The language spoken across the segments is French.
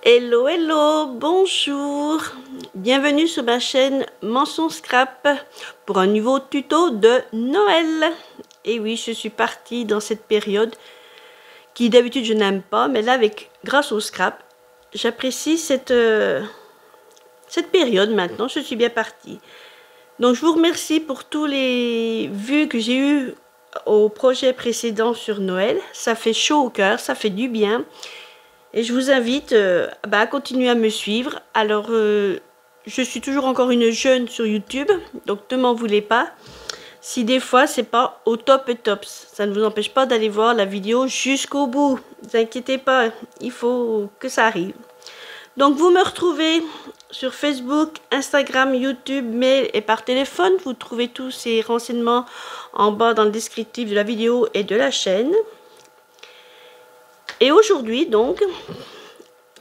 Hello, hello, bonjour. Bienvenue sur ma chaîne Mention Scrap pour un nouveau tuto de Noël. Et oui, je suis partie dans cette période qui d'habitude je n'aime pas, mais là grâce au scrap, j'apprécie cette période maintenant, je suis bien partie. Donc je vous remercie pour tous les vues que j'ai eues au projet précédent sur Noël. Ça fait chaud au cœur, ça fait du bien. Et je vous invite à continuer à me suivre. Alors, je suis toujours encore une jeune sur YouTube, donc ne m'en voulez pas. Si des fois, c'est pas au top et tops, ça ne vous empêche pas d'aller voir la vidéo jusqu'au bout. Ne vous inquiétez pas, il faut que ça arrive. Donc, vous me retrouvez sur Facebook, Instagram, YouTube, mail et par téléphone. Vous trouvez tous ces renseignements en bas dans le descriptif de la vidéo et de la chaîne. Et aujourd'hui, donc,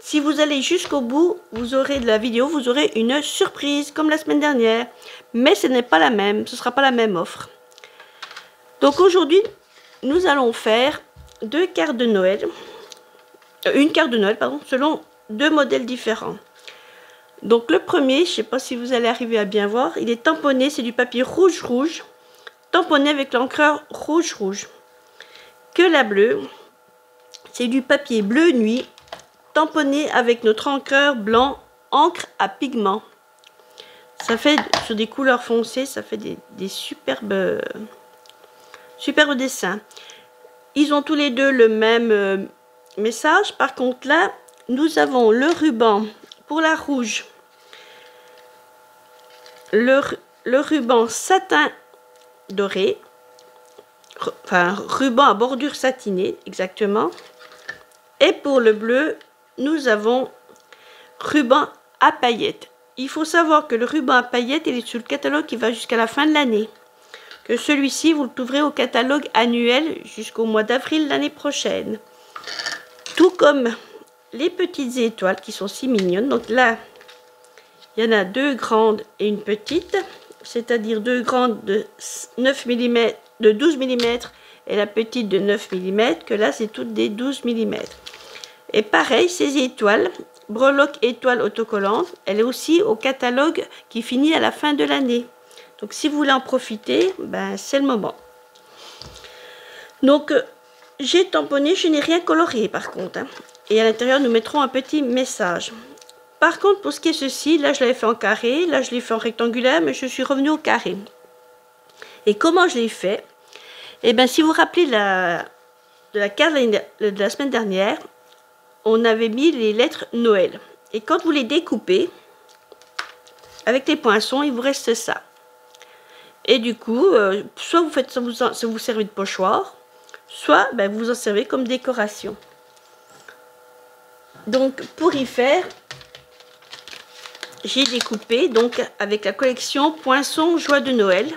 si vous allez jusqu'au bout, vous aurez de la vidéo, vous aurez une surprise, comme la semaine dernière. Mais ce n'est pas la même, ce ne sera pas la même offre. Donc aujourd'hui, nous allons faire une carte de Noël, pardon, selon deux modèles différents. Donc le premier, je ne sais pas si vous allez arriver à bien voir, il est tamponné, c'est du papier rouge-rouge, tamponné avec l'encreur rouge-rouge. Que la bleue, c'est du papier bleu nuit, tamponné avec notre encreur blanc, encre à pigment. Ça fait, sur des couleurs foncées, ça fait des superbes dessins. Ils ont tous les deux le même message. Par contre là, nous avons le ruban pour la rouge. Le ruban satin doré. Enfin, ruban à bordure satinée, exactement. Et pour le bleu, nous avons ruban à paillettes. Il faut savoir que le ruban à paillettes, il est sur le catalogue qui va jusqu'à la fin de l'année. Que celui-ci, vous le trouverez au catalogue annuel jusqu'au mois d'avril l'année prochaine. Tout comme les petites étoiles qui sont si mignonnes. Donc là, il y en a deux grandes et une petite. C'est-à-dire deux grandes de 9 mm, de 12 mm et la petite de 9 mm. Que là, c'est toutes des 12 mm. Et pareil, ces étoiles, breloque étoile autocollante, elle est aussi au catalogue qui finit à la fin de l'année. Donc si vous voulez en profiter, c'est le moment. Donc j'ai tamponné, je n'ai rien colorié par contre. Et à l'intérieur, nous mettrons un petit message. Par contre, pour ce qui est ceci, là je l'avais fait en carré, là je l'ai fait en rectangulaire, mais je suis revenue au carré. Et comment je l'ai fait? Eh bien, si vous vous rappelez de la carte de la semaine dernière, on avait mis les lettres Noël. Et quand vous les découpez, avec les poinçons, il vous reste ça. Et du coup, soit vous faites ça, vous servez de pochoir, soit vous vous en servez comme décoration. Donc, pour y faire, j'ai découpé donc avec la collection Poinçons Joie de Noël,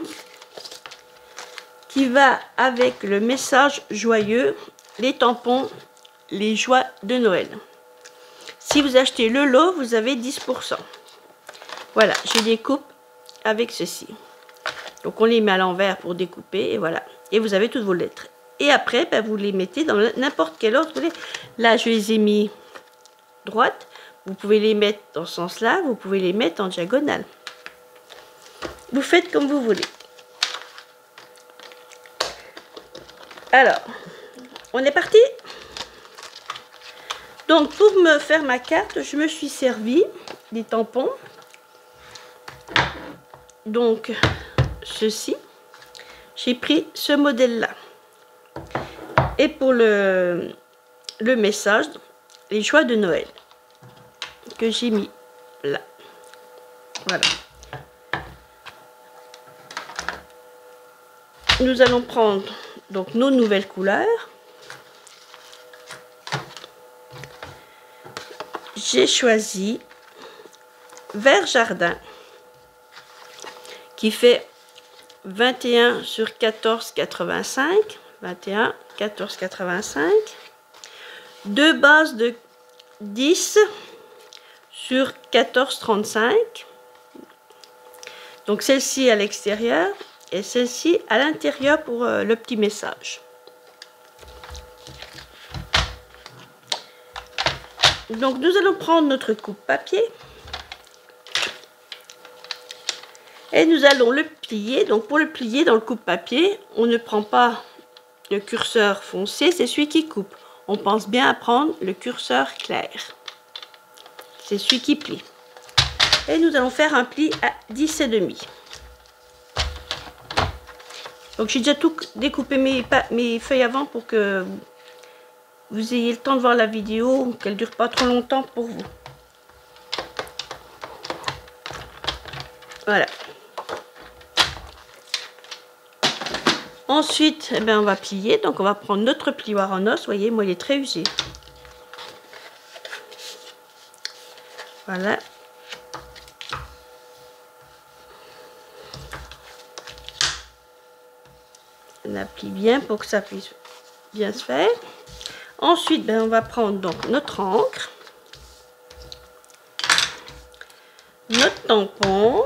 qui va avec le message joyeux, les tampons, les joies de Noël. Si vous achetez le lot, vous avez 10%. Voilà, je découpe avec ceci. Donc on les met à l'envers pour découper et voilà. Et vous avez toutes vos lettres. Et après, vous les mettez dans n'importe quel ordre. Là, je les ai mis droite. Vous pouvez les mettre dans ce sens-là. Vous pouvez les mettre en diagonale. Vous faites comme vous voulez. Alors, on est parti. Donc, pour me faire ma carte, je me suis servi des tampons. Donc, ceci. J'ai pris ce modèle-là. Et pour le message, les joies de Noël, que j'ai mis là. Voilà. Nous allons prendre donc nos nouvelles couleurs. J'ai choisi vert jardin qui fait 21 sur 14,85. 21, 14,85. Deux bases de 10 sur 14,35. Donc celle-ci à l'extérieur et celle-ci à l'intérieur pour le petit message. Donc nous allons prendre notre coupe-papier et nous allons le plier. Donc pour le plier dans le coupe-papier, on ne prend pas le curseur foncé, c'est celui qui coupe. On pense bien à prendre le curseur clair. C'est celui qui plie. Et nous allons faire un pli à 10,5. Donc j'ai déjà tout découpé mes feuilles avant pour que vous ayez le temps de voir la vidéo, qu'elle ne dure pas trop longtemps pour vous. Voilà. Ensuite, eh bien, on va plier. Donc on va prendre notre plioir en os. Vous voyez, moi il est très usé. Voilà. On applique bien pour que ça puisse bien se faire. Ensuite, ben, on va prendre donc notre encre, notre tampon,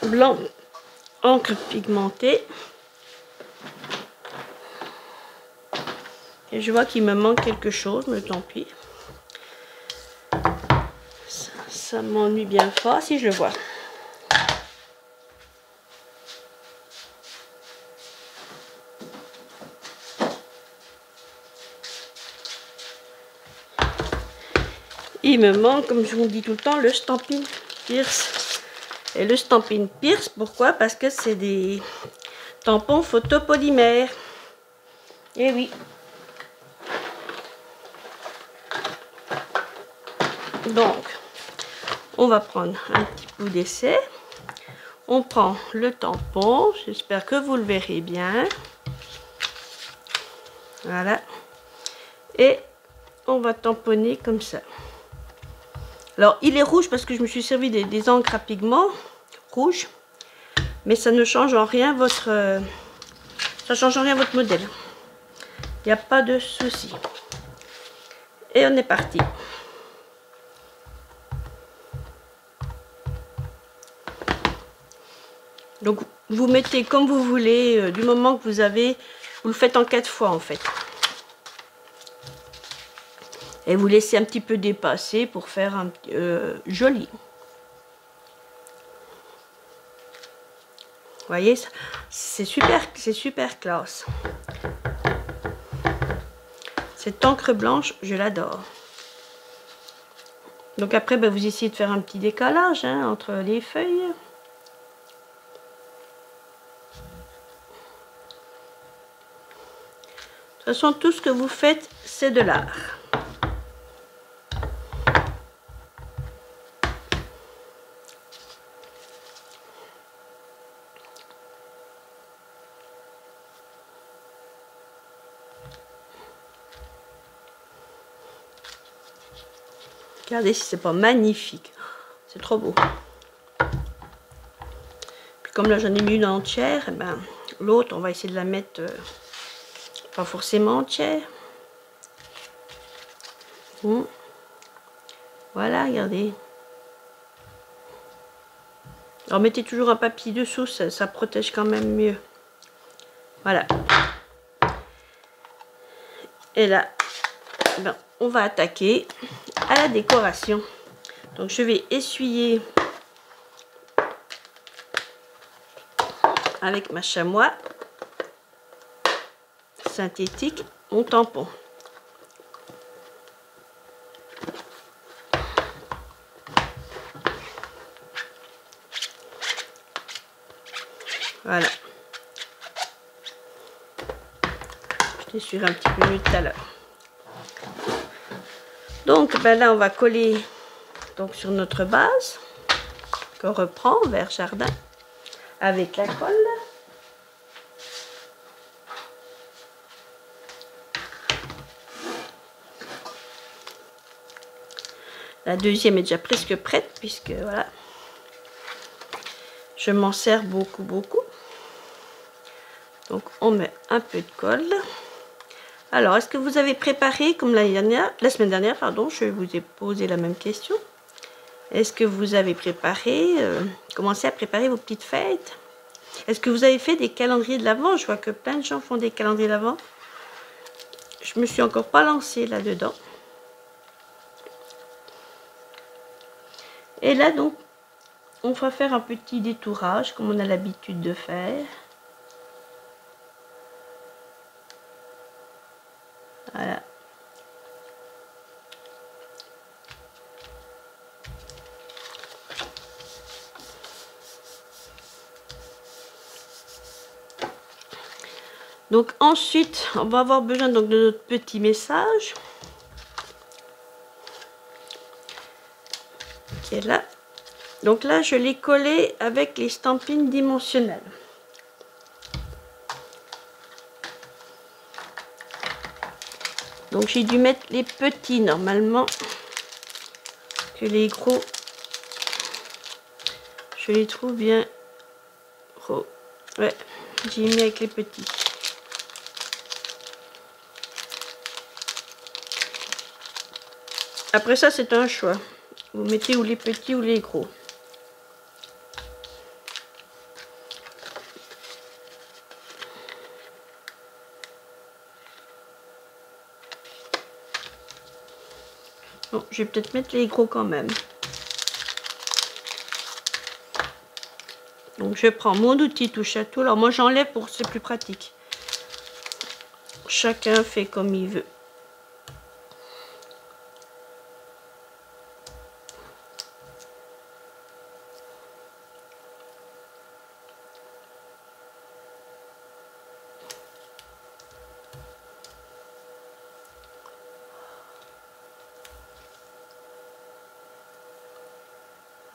blanc, encre pigmentée. Et je vois qu'il me manque quelque chose, mais tant pis. Ça m'ennuie bien fort si je le vois. Il me manque, comme je vous dis tout le temps, le Stampin' Pierce. Et le Stampin' Pierce, pourquoi? Parce que c'est des tampons photopolymères. Et oui. Donc, on va prendre un petit bout d'essai. On prend le tampon. J'espère que vous le verrez bien. Voilà. Et on va tamponner comme ça. Alors, il est rouge parce que je me suis servi des encres à pigment rouge. Mais ça ne change en rien votre... ça change en rien votre modèle. Il n'y a pas de souci. Et on est parti. Donc, vous mettez comme vous voulez, du moment que vous avez... Vous le faites en 4 fois, en fait. Et vous laissez un petit peu dépasser pour faire un joli. Vous voyez, c'est super classe. Cette encre blanche, je l'adore. Donc après, ben, vous essayez de faire un petit décalage hein, entre les feuilles. De toute façon, tout ce que vous faites, c'est de l'art. Regardez si c'est pas magnifique. C'est trop beau. Puis comme là, j'en ai mis une entière, eh ben, l'autre, on va essayer de la mettre... pas forcément entière. Voilà, regardez. Alors mettez toujours un papier dessous, ça protège quand même mieux. Voilà. Et là, ben, on va attaquer à la décoration. Donc je vais essuyer avec ma chamois synthétique mon tampon. Voilà. Je t'essuierai un petit peu mieux tout à l'heure. Donc ben là on va coller donc sur notre base qu'on reprend vers jardin avec la colle. La deuxième est déjà presque prête puisque voilà, je m'en sers beaucoup. Donc on met un peu de colle. Alors, est-ce que vous avez préparé, comme la semaine dernière, pardon, je vous ai posé la même question. Est-ce que vous avez préparé, commencé à préparer vos petites fêtes? Est-ce que vous avez fait des calendriers de l'Avent? Je vois que plein de gens font des calendriers de l'Avent. Je me suis encore pas lancée là-dedans. Et là, donc, on va faire un petit détourage, comme on a l'habitude de faire. Voilà. Donc ensuite, on va avoir besoin donc de notre petit message qui est là. Donc là, je l'ai collé avec les stampines dimensionnelles. Donc j'ai dû mettre les petits normalement, que les gros, je les trouve bien gros. Ouais, j'ai mis avec les petits. Après ça, c'est un choix. Vous mettez ou les petits ou les gros. Bon, je vais peut-être mettre les gros quand même. Donc je prends mon outil touche à tout. Alors moi j'enlève pour que c'est plus pratique. Chacun fait comme il veut.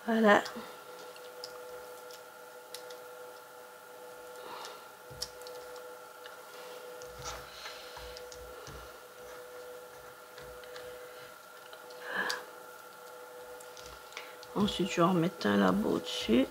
Voilà. Ensuite, je vais en mettre un là-bas au-dessus.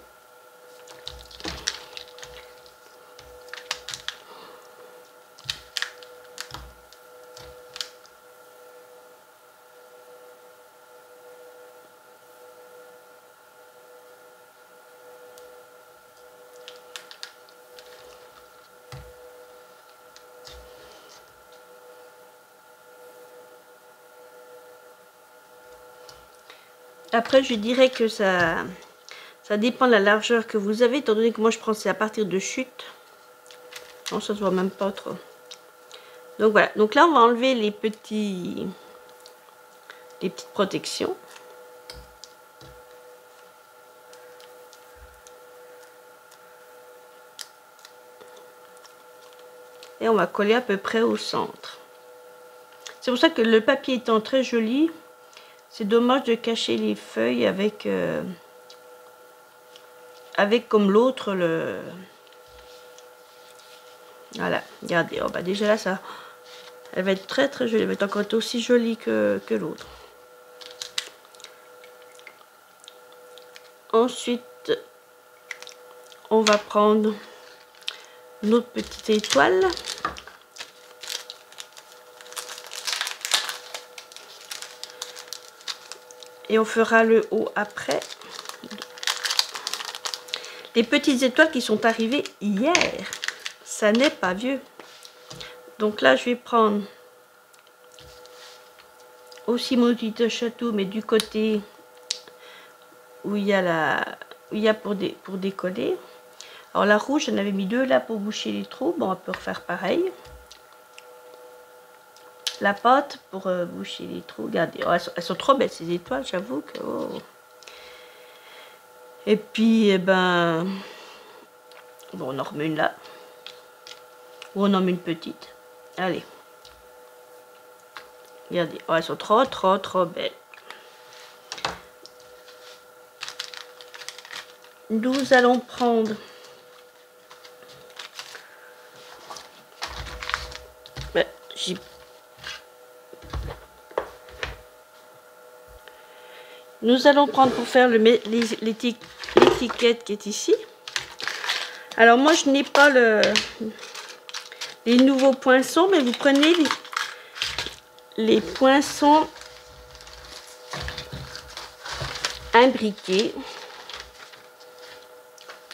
Après, je dirais que ça dépend de la largeur que vous avez, étant donné que moi je prends c'est à partir de chute. Non, ça se voit même pas trop. Donc voilà. Donc là, on va enlever les petites protections. Et on va coller à peu près au centre. C'est pour ça que le papier étant très joli, c'est dommage de cacher les feuilles avec comme l'autre le... Voilà, regardez, oh bah déjà là, ça, elle va être très très jolie, elle va être encore aussi jolie que l'autre. Ensuite, on va prendre notre petite étoile. Et on fera le haut après. Les petites étoiles qui sont arrivées hier. Ça n'est pas vieux. Donc là, je vais prendre aussi mon outil de château, mais du côté où il y a pour décoller. Alors la rouge, j'en avais mis deux là pour boucher les trous. Bon, on peut refaire pareil. La pâte pour boucher les trous. Regardez, oh, elles sont trop belles ces étoiles, j'avoue que... Oh. Et puis, eh ben... Bon, on en remet une là. Ou on en met une petite. Allez. Regardez, oh, elles sont trop belles. Nous allons prendre... Ben, nous allons prendre pour faire l'étiquette qui est ici. Alors moi je n'ai pas les nouveaux poinçons, mais vous prenez les poinçons imbriqués.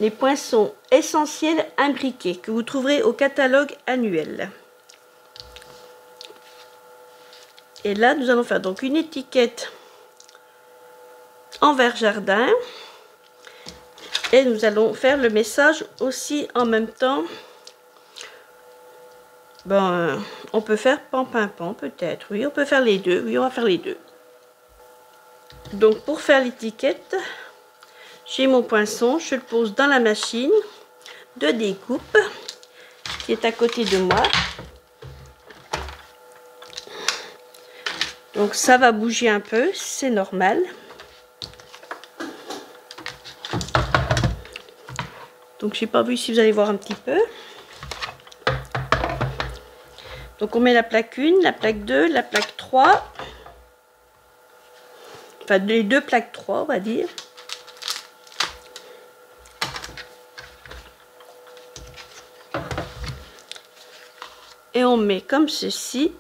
Les poinçons essentiels imbriqués que vous trouverez au catalogue annuel. Et là, nous allons faire donc une étiquette en vert jardin. Et nous allons faire le message aussi en même temps. Ben, on peut faire pan-pin-pan peut-être. Oui, on peut faire les deux. Oui, on va faire les deux. Donc, pour faire l'étiquette, j'ai mon poinçon. Je le pose dans la machine de découpe qui est à côté de moi. Donc, ça va bouger un peu. C'est normal. Donc, j'ai pas vu si vous allez voir un petit peu. Donc, on met la plaque 1, la plaque 2, la plaque 3. Enfin, les deux plaques 3, on va dire. Et on met comme ceci.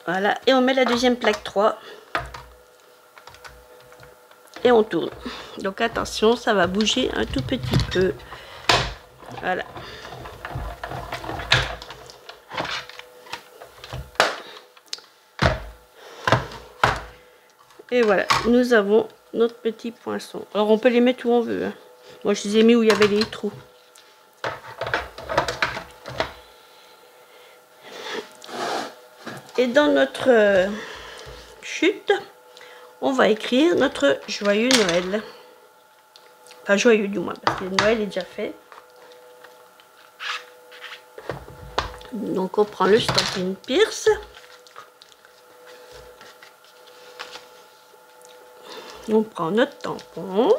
Voilà. Et on met la deuxième plaque 3. Et on tourne. Donc, attention, ça va bouger un tout petit peu. Voilà. Et voilà, nous avons notre petit poinçon. Alors, on peut les mettre où on veut. Hein. Moi, je les ai mis où il y avait les trous. Et dans notre chute, on va écrire notre joyeux Noël. Enfin, joyeux du moins, parce que Noël est déjà fait. Donc, on prend le Stampin' Pierce. On prend notre tampon.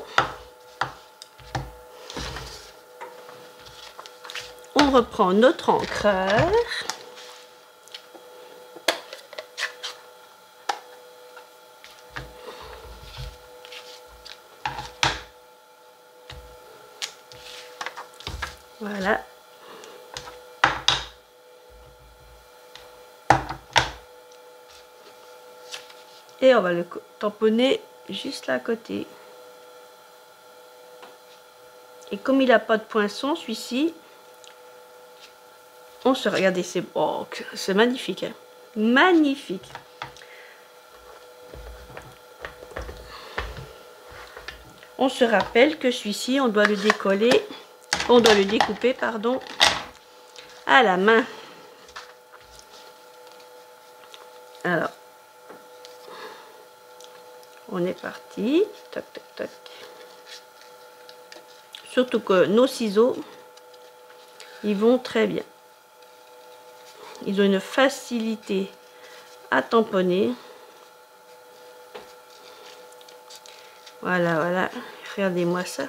On reprend notre encreur. Voilà. Et on va le tamponner juste là à côté. Et comme il n'a pas de poinçon, celui-ci, on se regarde, c'est magnifique. Hein. Magnifique. On se rappelle que celui-ci, on doit le décoller, on doit le découper, pardon, à la main. Alors, on est parti. Tac, tac, tac. Surtout que nos ciseaux, ils vont très bien. Ils ont une facilité à tamponner. Voilà, voilà. Regardez-moi ça.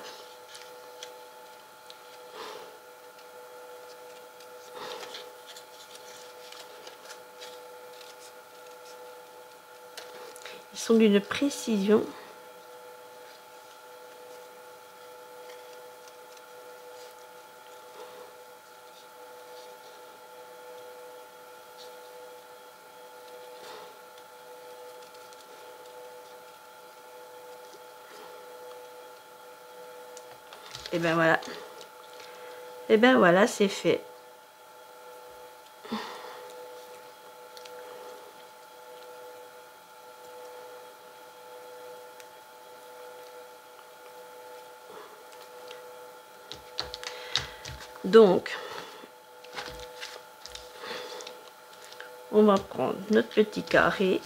Ils sont d'une précision. Et ben voilà. Et ben voilà, c'est fait. Donc, on va prendre notre petit carré.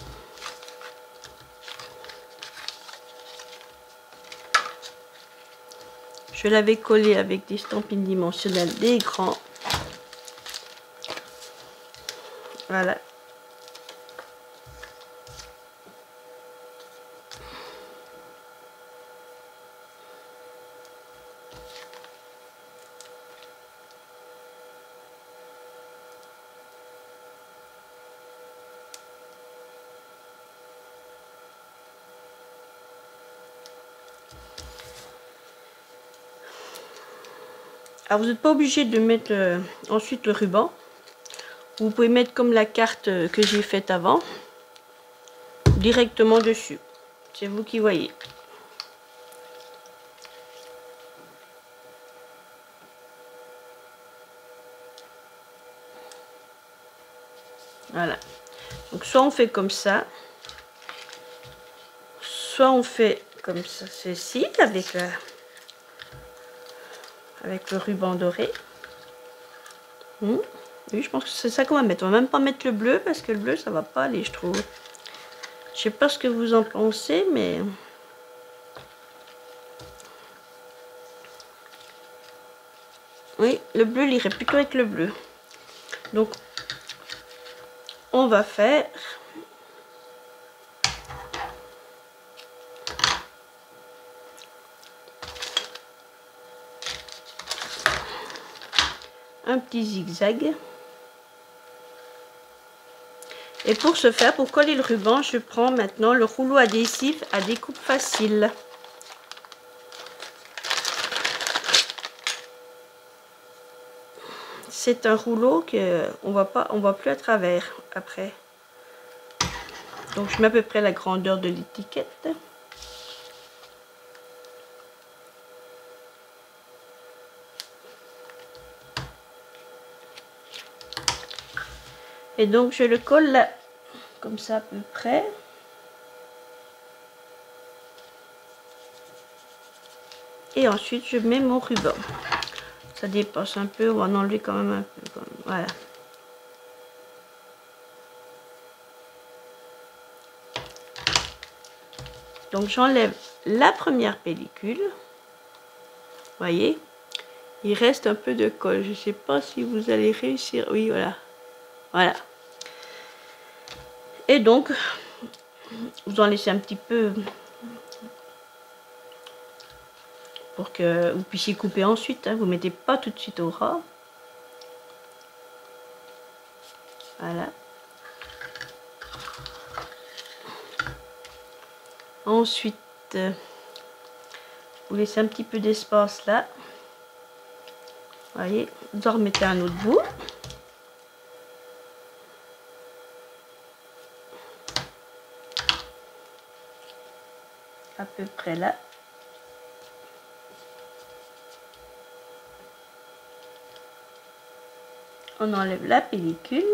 Je l'avais collé avec des stampines dimensionnelles des grands. Voilà. Alors vous n'êtes pas obligé de mettre ensuite le ruban. Vous pouvez mettre comme la carte que j'ai faite avant. directement dessus. C'est vous qui voyez. Voilà. Donc soit on fait comme ça, soit on fait comme ça, ceci, avec le ruban doré. Oui, je pense que c'est ça qu'on va mettre. On va même pas mettre le bleu parce que le bleu ça va pas aller, je trouve. Je sais pas ce que vous en pensez, mais oui, le bleu irait plutôt avec le bleu. Donc on va faire un petit zigzag. Et pour ce faire, pour coller le ruban, je prends maintenant le rouleau adhésif à découpe facile. C'est un rouleau que on voit plus à travers après. Donc je mets à peu près la grandeur de l'étiquette. Et donc je le colle là, comme ça à peu près. Et ensuite je mets mon ruban. Ça dépasse un peu, on va en enlever quand même un peu. Voilà. Donc j'enlève la première pellicule. Voyez, il reste un peu de colle. Je ne sais pas si vous allez réussir. Oui, voilà. Voilà. Et donc, vous en laissez un petit peu pour que vous puissiez couper ensuite. Hein. Vous ne mettez pas tout de suite au ras. Voilà. Ensuite, vous laissez un petit peu d'espace là. Voyez, vous en remettez un autre bout. À peu près là. On enlève la pellicule.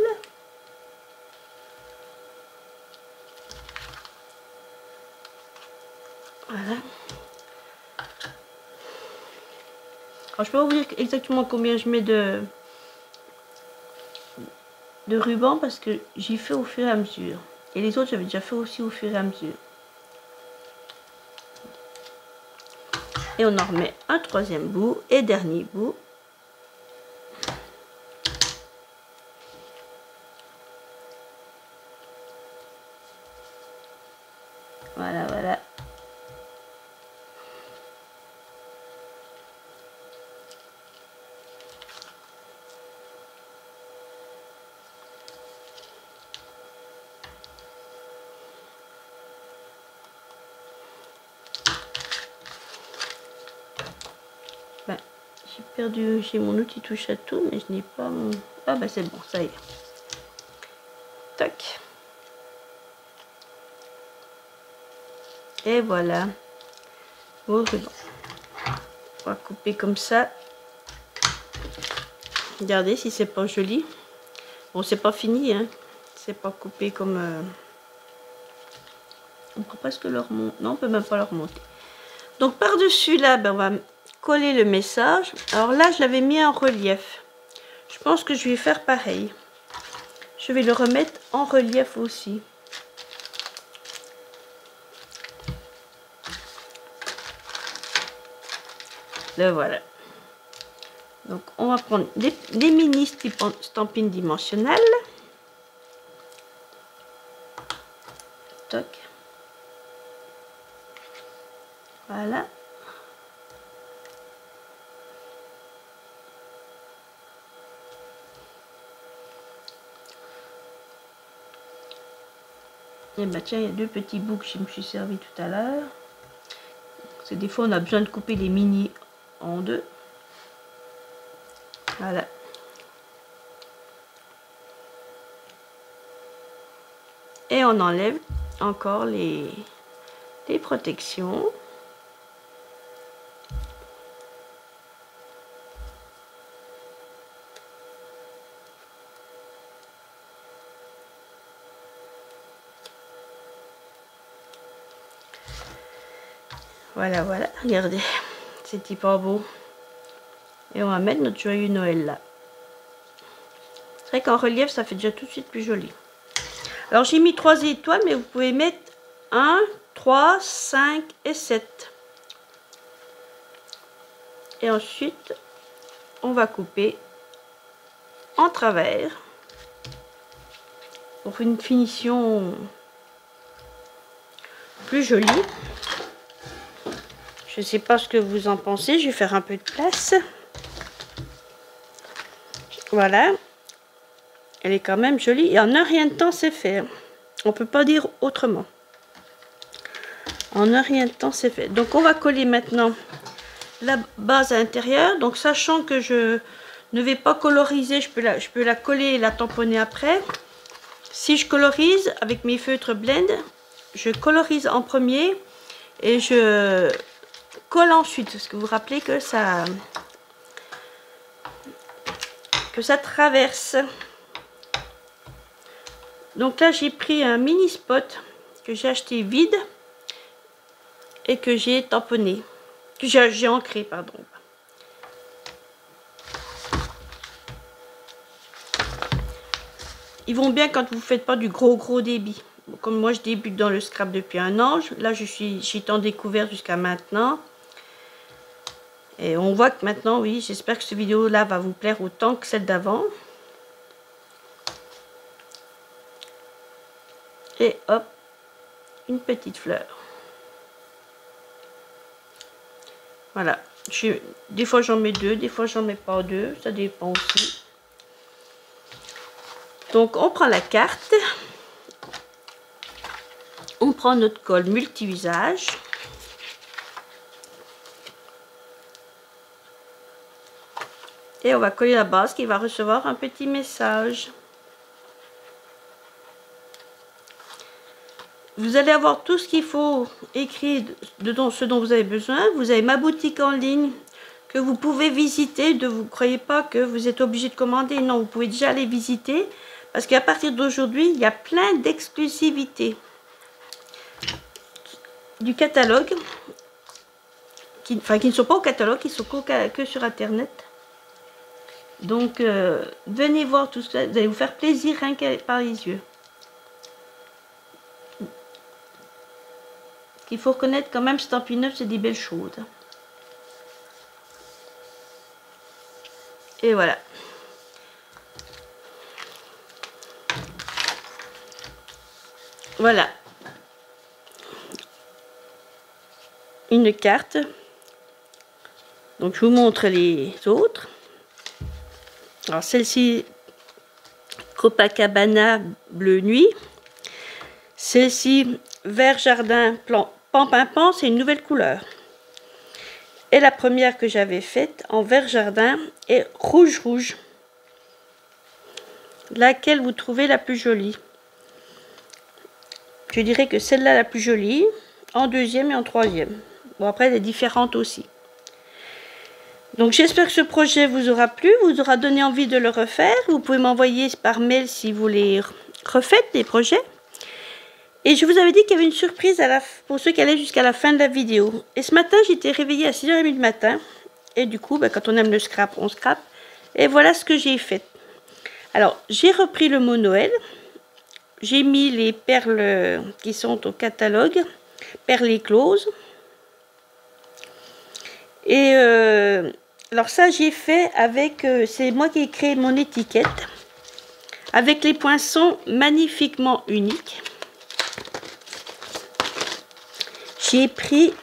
Voilà. Alors, je peux pas vous dire exactement combien je mets de ruban parce que j'y fais au fur et à mesure. Et les autres, j'avais déjà fait aussi au fur et à mesure. Et on en remet un troisième bout et dernier bout. Voilà, voilà. Ben, j'ai mon outil touche à tout, mais je n'ai pas mon... Ah ben c'est bon, ça y est. Tac. Et voilà. Vos rubans. On va couper comme ça. Regardez si c'est pas joli. Bon, c'est pas fini, hein. C'est pas coupé comme... On peut presque le remonter. Non, on peut même pas le remonter. Donc par-dessus là, ben, on va coller le message. Alors là, je l'avais mis en relief. Je pense que je vais faire pareil. Je vais le remettre en relief aussi. Le voilà. Donc on va prendre des mini stampines dimensionnelles. Toc. Voilà. Et bah tiens, il y a deux petits bouts que je me suis servi tout à l'heure. C'est des fois on a besoin de couper les mini en deux. Voilà. Et on enlève encore les protections. Voilà, voilà, regardez, c'est hyper beau. Et on va mettre notre joyeux Noël là. C'est vrai qu'en relief, ça fait déjà tout de suite plus joli. Alors j'ai mis 3 étoiles, mais vous pouvez mettre 1, 3, 5 et 7. Et ensuite, on va couper en travers pour une finition plus jolie. Je ne sais pas ce que vous en pensez, je vais faire un peu de place. Voilà. Elle est quand même jolie. Et en un rien de temps, c'est fait. On peut pas dire autrement. En un rien de temps, c'est fait. Donc, on va coller maintenant la base à l'intérieur. Donc, sachant que je ne vais pas coloriser, je peux la coller et la tamponner après. Si je colorise avec mes feutres blend, je colorise en premier et je colle ensuite. Parce que vous vous rappelez que ça traverse. Donc là, j'ai pris un mini spot que j'ai acheté vide et que j'ai tamponné, que j'ai ancré, pardon. Ils vont bien quand vous ne faites pas du gros débit. Comme moi, je débute dans le scrap depuis un an. Là, j'ai tant découvert jusqu'à maintenant. Et on voit que maintenant, oui, j'espère que cette vidéo-là va vous plaire autant que celle d'avant. Et hop, une petite fleur. Voilà. Des fois, j'en mets 2, des fois, j'en mets pas 2. Ça dépend aussi. Donc, on prend la carte. On prend notre colle multi-usage. Et on va coller la base qui va recevoir un petit message. Vous allez avoir tout ce qu'il faut écrit de ce dont vous avez besoin. Vous avez ma boutique en ligne que vous pouvez visiter. Ne vous croyez pas que vous êtes obligé de commander. Non, vous pouvez déjà aller visiter. Parce qu'à partir d'aujourd'hui, il y a plein d'exclusivités du catalogue. Qui ne sont pas au catalogue, qui sont que sur Internet. Donc, venez voir tout ça. Vous allez vous faire plaisir rien que par les yeux. Il faut reconnaître quand même, Stampin' 9, c'est des belles choses. Et voilà. Voilà. Une carte. Donc, je vous montre les autres. Alors, celle-ci, Copacabana bleu nuit. Celle-ci, vert jardin pan, c'est une nouvelle couleur. Et la première que j'avais faite en vert jardin est rouge. Laquelle vous trouvez la plus jolie? Je dirais que celle-là la plus jolie, en deuxième et en troisième. Bon, après, elle est différente aussi. Donc, j'espère que ce projet vous aura plu, vous aura donné envie de le refaire. Vous pouvez m'envoyer par mail si vous les refaites, des projets. Et je vous avais dit qu'il y avait une surprise pour ceux qui allaient jusqu'à la fin de la vidéo. Et ce matin, j'étais réveillée à 6h30 du matin. Et du coup, quand on aime le scrap, on scrap. Et voilà ce que j'ai fait. Alors, j'ai repris le mot Noël. J'ai mis les perles qui sont au catalogue. Perles écloses. Et alors ça, j'ai fait avec... c'est moi qui ai créé mon étiquette. Avec les poinçons magnifiquement uniques. J'ai pris,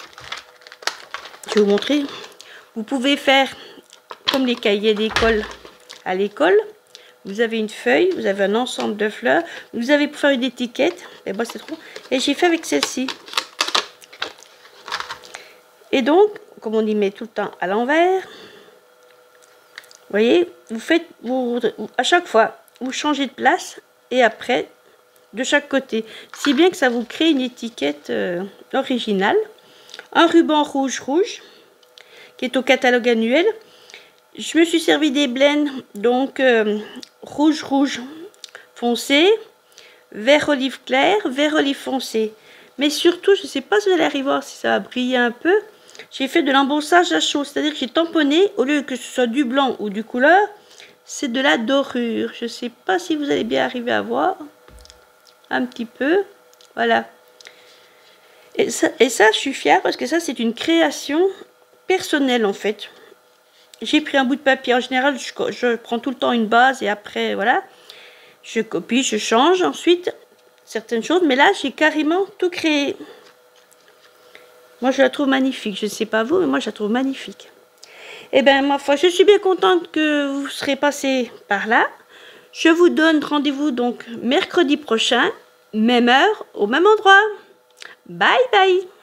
je vais vous montrer, vous pouvez faire comme les cahiers d'école à l'école. Vous avez une feuille, vous avez un ensemble de fleurs, vous avez pour faire une étiquette, et moi c'est trop, et j'ai fait avec celle-ci. Et donc, comme on y met tout le temps à l'envers, vous voyez, à chaque fois, vous changez de place, et après, de chaque côté, si bien que ça vous crée une étiquette originale. Un ruban rouge qui est au catalogue annuel. Je me suis servi des blends, donc rouge foncé, vert olive clair, vert olive foncé. Mais surtout, je ne sais pas si vous allez arriver à voir si ça va briller un peu. J'ai fait de l'embossage à chaud, c'est-à-dire que j'ai tamponné, au lieu que ce soit du blanc ou du couleur, c'est de la dorure. Je ne sais pas si vous allez bien arriver à voir. Un petit peu. Voilà. Et ça, je suis fière parce que ça, c'est une création personnelle en fait. J'ai pris un bout de papier. En général, je prends tout le temps une base et après, voilà. Je copie, je change ensuite certaines choses. Mais là, j'ai carrément tout créé. Moi, je la trouve magnifique. Je ne sais pas vous, mais moi, je la trouve magnifique. Eh bien, ma foi, je suis bien contente que vous serez passé par là. Je vous donne rendez-vous donc mercredi prochain, même heure, au même endroit. Bye bye!